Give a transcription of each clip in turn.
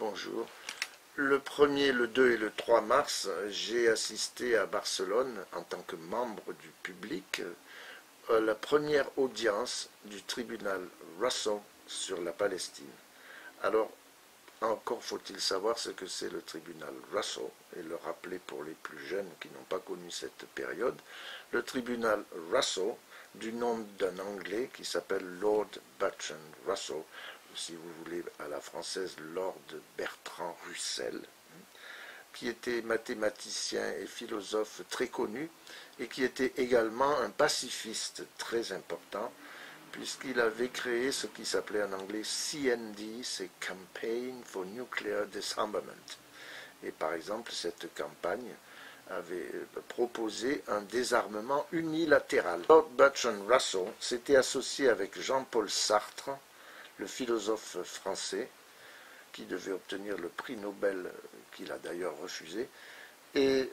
Bonjour. Le 1er, le 2 et le 3 mars, j'ai assisté à Barcelone en tant que membre du public à la première audience du tribunal Russell sur la Palestine. Alors, encore faut-il savoir ce que c'est le tribunal Russell et le rappeler pour les plus jeunes qui n'ont pas connu cette période. Le tribunal Russell, du nom d'un Anglais qui s'appelle Lord Bertrand Russell, si vous voulez à la française Lord Bertrand Russell, qui était mathématicien et philosophe très connu et qui était également un pacifiste très important, puisqu'il avait créé ce qui s'appelait en anglais CND, c'est Campaign for Nuclear Disarmament. Et par exemple, cette campagne avait proposé un désarmement unilatéral. Lord Bertrand Russell s'était associé avec Jean-Paul Sartre, le philosophe français, qui devait obtenir le prix Nobel, qu'il a d'ailleurs refusé, et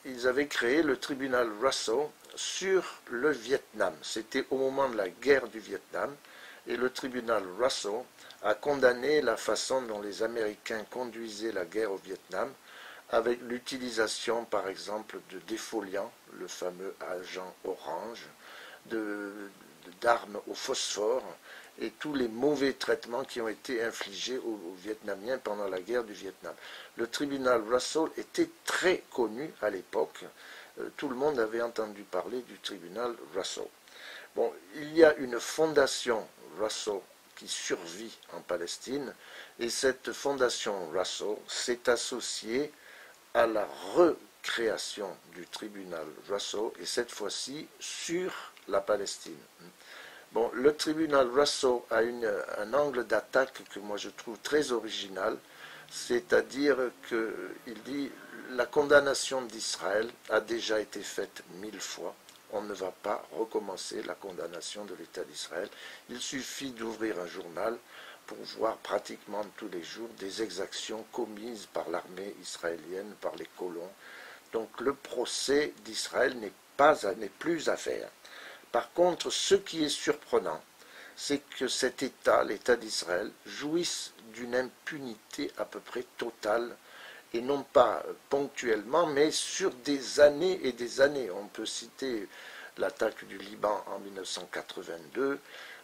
ils avaient créé le tribunal Russell sur le Vietnam. C'était au moment de la guerre du Vietnam, et le tribunal Russell a condamné la façon dont les Américains conduisaient la guerre au Vietnam, avec l'utilisation, par exemple, de défoliants, le fameux agent orange, d'armes au phosphore, et tous les mauvais traitements qui ont été infligés aux Vietnamiens pendant la guerre du Vietnam. Le tribunal Russell était très connu à l'époque. Tout le monde avait entendu parler du tribunal Russell. Bon, il y a une fondation Russell qui survit en Palestine, et cette fondation Russell s'est associée à la recréation du tribunal Russell, et cette fois-ci sur la Palestine. Bon, le tribunal Russell a un angle d'attaque que moi je trouve très original, c'est-à-dire qu'il dit la condamnation d'Israël a déjà été faite 1000 fois, on ne va pas recommencer la condamnation de l'État d'Israël, il suffit d'ouvrir un journal pour voir pratiquement tous les jours des exactions commises par l'armée israélienne, par les colons. Donc le procès d'Israël n'est plus à faire. Par contre, ce qui est surprenant, c'est que cet État, l'État d'Israël, jouisse d'une impunité à peu près totale, et non pas ponctuellement, mais sur des années et des années. On peut citer l'attaque du Liban en 1982,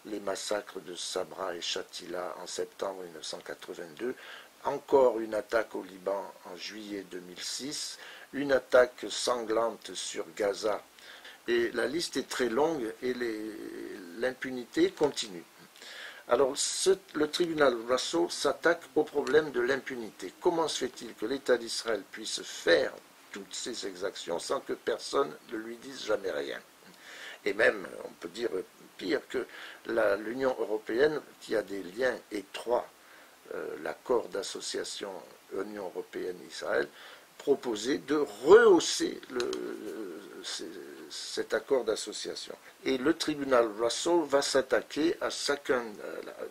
les massacres de Sabra et Shatila en septembre 1982, encore une attaque au Liban en juillet 2006, une attaque sanglante sur Gaza. Et la liste est très longue et l'impunité continue. Alors, le tribunal Russell s'attaque au problème de l'impunité. Comment se fait-il que l'État d'Israël puisse faire toutes ces exactions sans que personne ne lui dise jamais rien? Et même, on peut dire pire, que l'Union européenne, qui a des liens étroits, l'accord d'association Union européenne-Israël, proposé de rehausser cet accord d'association. Et le tribunal Russell va s'attaquer à chacun,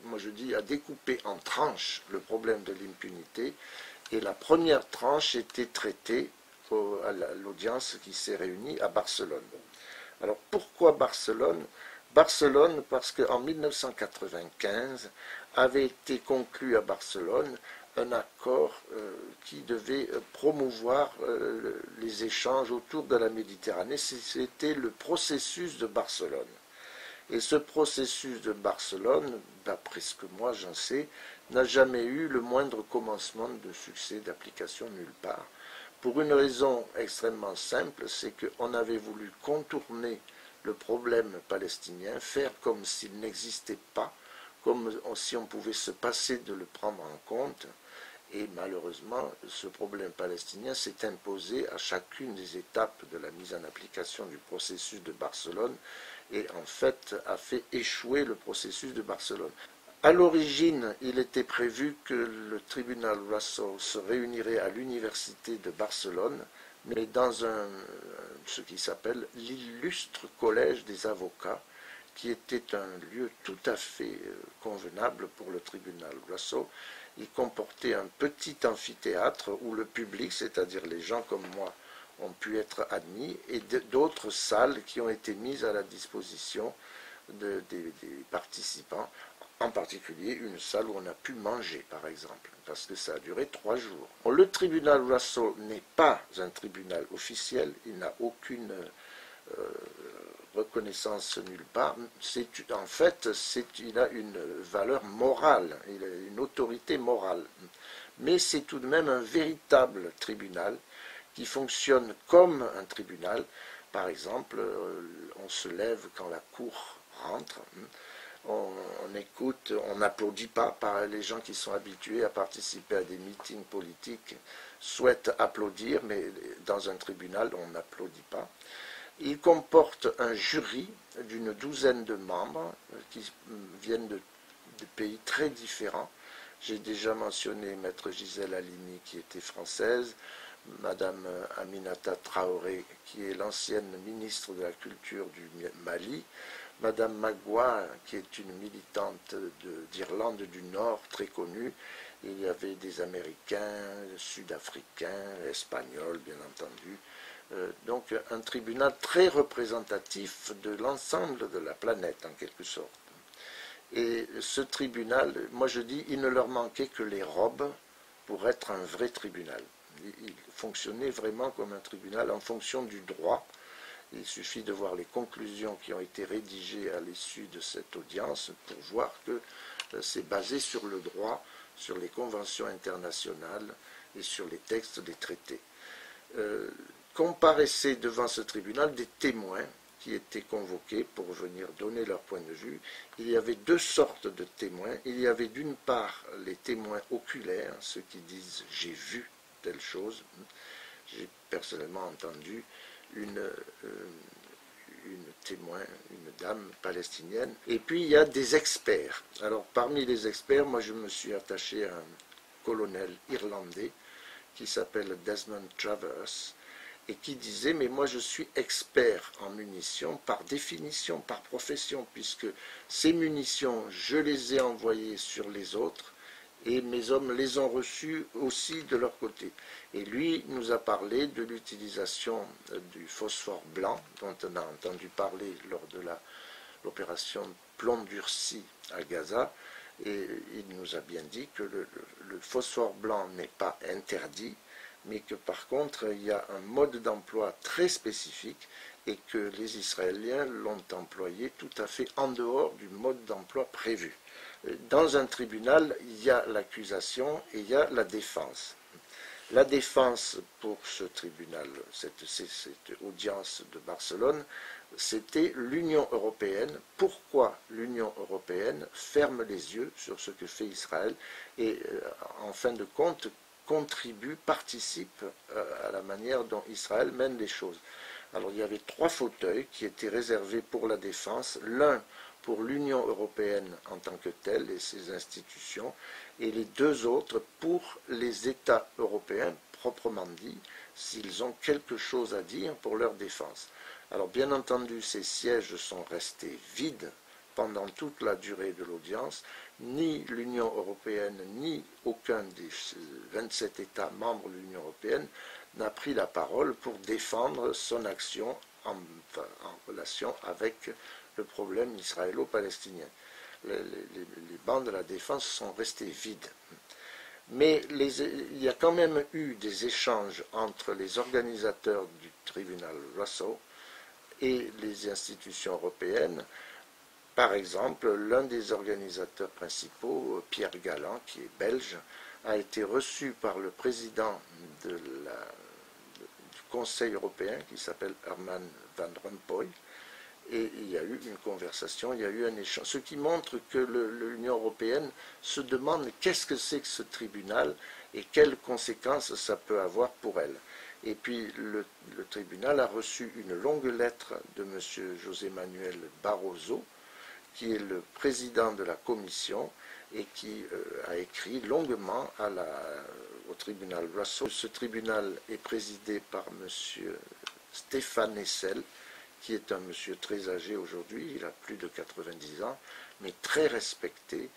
moi je dis, à découper en tranches le problème de l'impunité. Et la première tranche était traitée à l'audience qui s'est réunie à Barcelone. Alors pourquoi Barcelone? Barcelone parce qu'en 1995 avait été conclu à Barcelone un accord qui devait promouvoir les échanges autour de la Méditerranée. C'était le processus de Barcelone. Et ce processus de Barcelone, d'après ce que moi j'en sais, n'a jamais eu le moindre commencement de succès d'application nulle part. Pour une raison extrêmement simple, c'est qu'on avait voulu contourner le problème palestinien, faire comme s'il n'existait pas, comme si on pouvait se passer de le prendre en compte. Et malheureusement, ce problème palestinien s'est imposé à chacune des étapes de la mise en application du processus de Barcelone et en fait a fait échouer le processus de Barcelone. À l'origine, il était prévu que le tribunal Russell se réunirait à l'université de Barcelone, mais dans ce qui s'appelle l'illustre collège des avocats, qui était un lieu tout à fait convenable pour le tribunal Russell. Il comportait un petit amphithéâtre où le public, c'est-à-dire les gens comme moi, ont pu être admis, et d'autres salles qui ont été mises à la disposition des participants en particulier une salle où on a pu manger, par exemple, parce que ça a duré 3 jours. Le tribunal Russell n'est pas un tribunal officiel, il n'a aucune reconnaissance nulle part. En fait, il a une valeur morale, il a une autorité morale. Mais c'est tout de même un véritable tribunal qui fonctionne comme un tribunal. Par exemple, on se lève quand la cour rentre, on écoute, on n'applaudit pas. Les gens qui sont habitués à participer à des meetings politiques souhaitent applaudir, mais dans un tribunal, on n'applaudit pas. Il comporte un jury d'une douzaine de membres qui viennent de pays très différents. J'ai déjà mentionné Maître Gisèle Halimi qui était française, Madame Aminata Traoré qui est l'ancienne ministre de la Culture du Mali, Madame Magua qui est une militante d'Irlande du Nord très connue. Il y avait des Américains, Sud-Africains, Espagnols bien entendu. Donc un tribunal très représentatif de l'ensemble de la planète en quelque sorte. Et ce tribunal, moi je dis, il ne leur manquait que les robes pour être un vrai tribunal. Il fonctionnait vraiment comme un tribunal en fonction du droit. Il suffit de voir les conclusions qui ont été rédigées à l'issue de cette audience pour voir que c'est basé sur le droit, sur les conventions internationales et sur les textes des traités. Comparaissaient devant ce tribunal des témoins qui étaient convoqués pour venir donner leur point de vue. Il y avait 2 sortes de témoins. Il y avait d'une part les témoins oculaires, ceux qui disent « j'ai vu telle chose ». J'ai personnellement entendu une témoin, une dame palestinienne. Et puis il y a des experts. Alors parmi les experts, moi je me suis attaché à un colonel irlandais qui s'appelle Desmond Travers, et qui disait, mais moi je suis expert en munitions par définition, par profession, puisque ces munitions, je les ai envoyées sur les autres, et mes hommes les ont reçues aussi de leur côté. Et lui nous a parlé de l'utilisation du phosphore blanc, dont on a entendu parler lors de l'opération Plomb durci à Gaza, et il nous a bien dit que le phosphore blanc n'est pas interdit, mais que par contre il y a un mode d'emploi très spécifique et que les Israéliens l'ont employé tout à fait en dehors du mode d'emploi prévu. Dans un tribunal, il y a l'accusation et il y a la défense. La défense pour ce tribunal, cette audience de Barcelone, c'était l'Union européenne. Pourquoi l'Union européenne ferme les yeux sur ce que fait Israël et en fin de compte contribue, participe à la manière dont Israël mène les choses. Alors il y avait 3 fauteuils qui étaient réservés pour la défense, l'un pour l'Union européenne en tant que telle et ses institutions, et les 2 autres pour les États européens proprement dit, s'ils ont quelque chose à dire pour leur défense. Alors bien entendu, ces sièges sont restés vides pendant toute la durée de l'audience. Ni l'Union européenne, ni aucun des 27 États membres de l'Union européenne n'a pris la parole pour défendre son action en relation avec le problème israélo-palestinien. Les bancs de la défense sont restés vides. Mais il y a quand même eu des échanges entre les organisateurs du tribunal Russell et les institutions européennes. Par exemple, l'un des organisateurs principaux, Pierre Galland, qui est belge, a été reçu par le président du Conseil européen, qui s'appelle Herman Van Rompuy, et il y a eu une conversation, il y a eu un échange, ce qui montre que l'Union européenne se demande qu'est-ce que c'est que ce tribunal et quelles conséquences ça peut avoir pour elle. Et puis le tribunal a reçu une longue lettre de M. José Manuel Barroso, qui est le président de la Commission et qui a écrit longuement au tribunal Russell. Ce tribunal est présidé par M. Stéphane Hessel, qui est un monsieur très âgé aujourd'hui, il a plus de 90 ans, mais très respecté,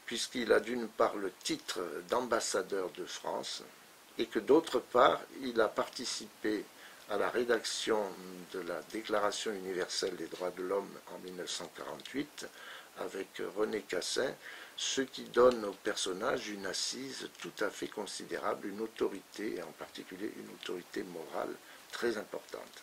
puisqu'il a d'une part le titre d'ambassadeur de France, et que d'autre part, il a participé à la rédaction de la Déclaration universelle des droits de l'homme en 1948 avec René Cassin, ce qui donne au personnage une assise tout à fait considérable, une autorité, et en particulier une autorité morale très importante.